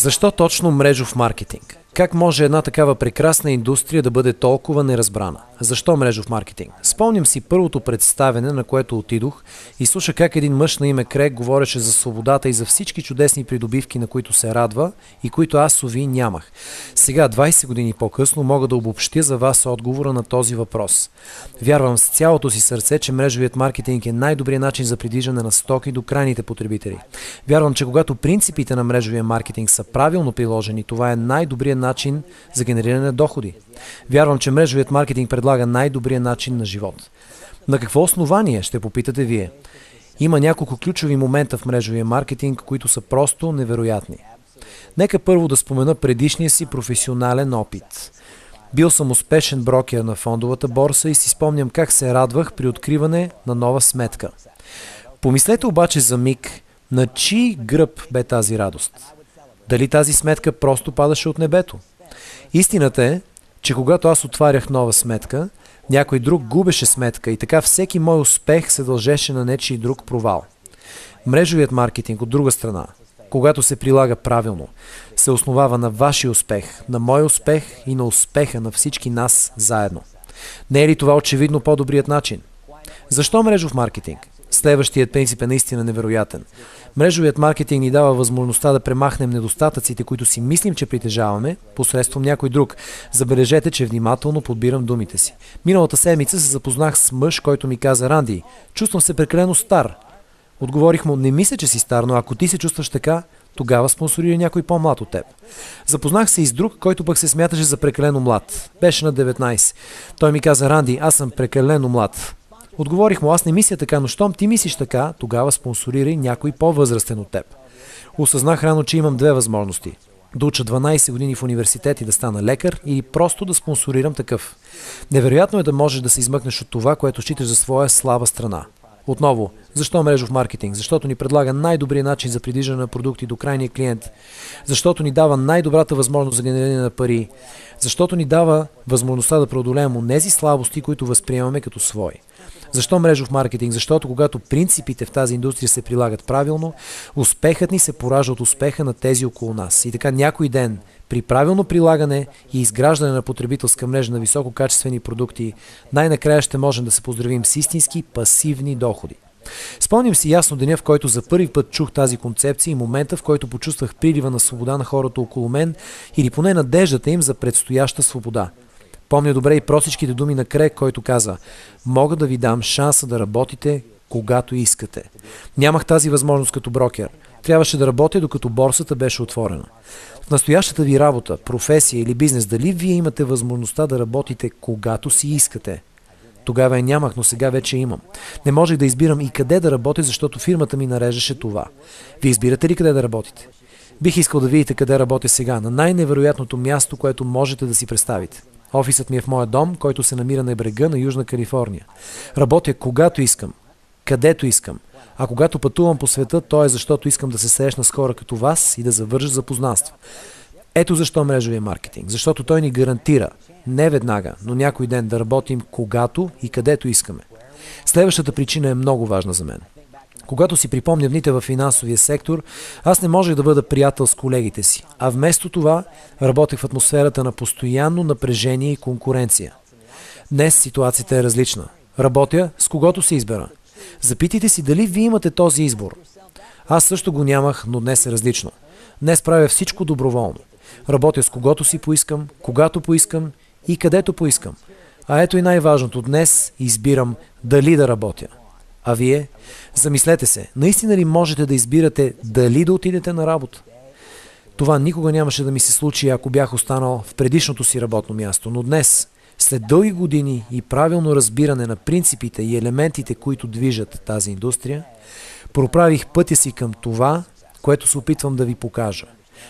Защо точно мрежов маркетинг? Как може една такава прекрасна индустрия да бъде толкова неразбрана? Защо мрежов маркетинг? Спомням си първото представяне, на което отидох и слушах как един мъж на име Крейг говореше за свободата и за всички чудесни придобивки, на които се радва и които аз ови нямах. Сега, 20 години по-късно, мога да обобщя за вас отговора на този въпрос. Вярвам с цялото си сърце, че мрежовият маркетинг е най-добрият начин за придвижване на стоки до крайните потребители. Вярвам, че когато принципите на мрежовия маркетинг са правилно приложени, това е най-добрият начин за генериране на доходи. Вярвам, че мрежовият маркетинг предлага най-добрия начин на живот. На какво основание, ще попитате вие? Има няколко ключови момента в мрежовия маркетинг, които са просто невероятни. Нека първо да спомена предишния си професионален опит. Бил съм успешен брокер на фондовата борса и си спомням как се радвах при откриване на нова сметка. Помислете обаче за миг, на чий гръб бе тази радост? Дали тази сметка просто падаше от небето? Истината е, че когато аз отварях нова сметка, някой друг губеше сметка и така всеки мой успех се дължеше на нечий друг провал. Мрежовият маркетинг, от друга страна, когато се прилага правилно, се основава на вашия успех, на мой успех и на успеха на всички нас заедно. Не е ли това очевидно по-добрият начин? Защо мрежов маркетинг? Следващият принцип е наистина невероятен. Мрежовият маркетинг ни дава възможността да премахнем недостатъците, които си мислим, че притежаваме, посредством някой друг. Забележете, че внимателно подбирам думите си. Миналата седмица се запознах с мъж, който ми каза: "Ранди, чувствам се прекалено стар." Отговорих му: "Не мисля, че си стар, но ако ти се чувстваш така, тогава спонсорира някой по-млад от теб." Запознах се и с друг, който пък се смяташе за прекалено млад. Беше на 19. Той ми каза: "Ранди, аз съм прекалено млад." Отговорих му: "Аз не мисля така, но щом ти мислиш така, тогава спонсорирай някой по-възрастен от теб." Осъзнах рано, че имам две възможности. Да уча 12 години в университет и да стана лекар, или просто да спонсорирам такъв. Невероятно е да можеш да се измъкнеш от това, което считаш за своя слаба страна. Отново, защо мрежов маркетинг? Защото ни предлага най-добрия начин за придвижване на продукти до крайния клиент. Защото ни дава най-добрата възможност за генериране на пари. Защото ни дава възможността да преодолеем онези слабости, които възприемаме като свои. Защо мрежов маркетинг? Защото когато принципите в тази индустрия се прилагат правилно, успехът ни се поражда от успеха на тези около нас. И така някой ден, при правилно прилагане и изграждане на потребителска мрежа на висококачествени продукти, най-накрая ще можем да се поздравим с истински пасивни доходи. Спомням си ясно деня, в който за първи път чух тази концепция и момента, в който почувствах прилива на свобода на хората около мен или поне надеждата им за предстояща свобода. Помня добре и простичките думи на Крейг, който каза: "Мога да ви дам шанса да работите когато искате." Нямах тази възможност като брокер. Трябваше да работя, докато борсата беше отворена. В настоящата ви работа, професия или бизнес, дали вие имате възможността да работите когато си искате? Тогава я нямах, но сега вече имам. Не можех да избирам и къде да работя, защото фирмата ми нареждаше това. Вие избирате ли къде да работите? Бих искал да видите къде работя сега, на най-невероятното място, което можете да си представите. Офисът ми е в моя дом, който се намира на брега на Южна Калифорния. Работя когато искам, където искам. А когато пътувам по света, то е защото искам да се срещна с хора като вас и да завържа запознанства. Ето защо мрежовия маркетинг. Защото той ни гарантира, не веднага, но някой ден да работим когато и където искаме. Следващата причина е много важна за мен. Когато си припомня дните в финансовия сектор, аз не можех да бъда приятел с колегите си, а вместо това работех в атмосферата на постоянно напрежение и конкуренция. Днес ситуацията е различна. Работя с когото се избера. Запитайте си дали вие имате този избор. Аз също го нямах, но днес е различно. Днес правя всичко доброволно. Работя с когото си поискам, когато поискам и където поискам. А ето и най-важното, днес избирам дали да работя. А вие? Замислете се, наистина ли можете да избирате дали да отидете на работа? Това никога нямаше да ми се случи, ако бях останал в предишното си работно място, но днес, след дълги години и правилно разбиране на принципите и елементите, които движат тази индустрия, проправих пътя си към това, което се опитвам да ви покажа.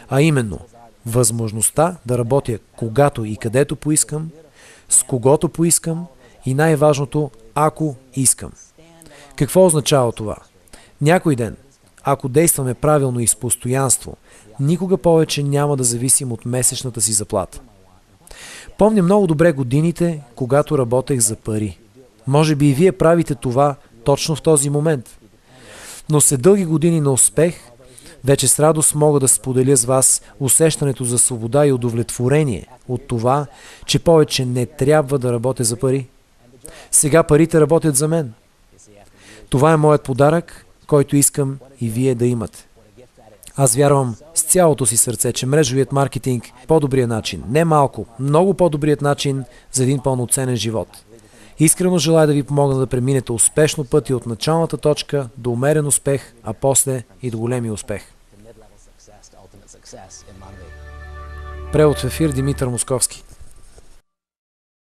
А именно, възможността да работя когато и където поискам, с когото поискам и най-важното, ако искам. Какво означава това? Някой ден, ако действаме правилно и с постоянство, никога повече няма да зависим от месечната си заплата. Помня много добре годините, когато работех за пари. Може би и вие правите това точно в този момент. Но след дълги години на успех, Вече с радост мога да споделя с вас усещането за свобода и удовлетворение от това, че повече не трябва да работя за пари. Сега парите работят за мен. Това е моят подарък, който искам и вие да имате. Аз вярвам с цялото си сърце, че мрежовият маркетинг е по-добрият начин, не малко, много по-добрият начин за един пълноценен живот. Искрено желая да ви помогна да преминете успешно пътя от началната точка до умерен успех, а после и до големи успех. Превод в ефир Димитър Московски.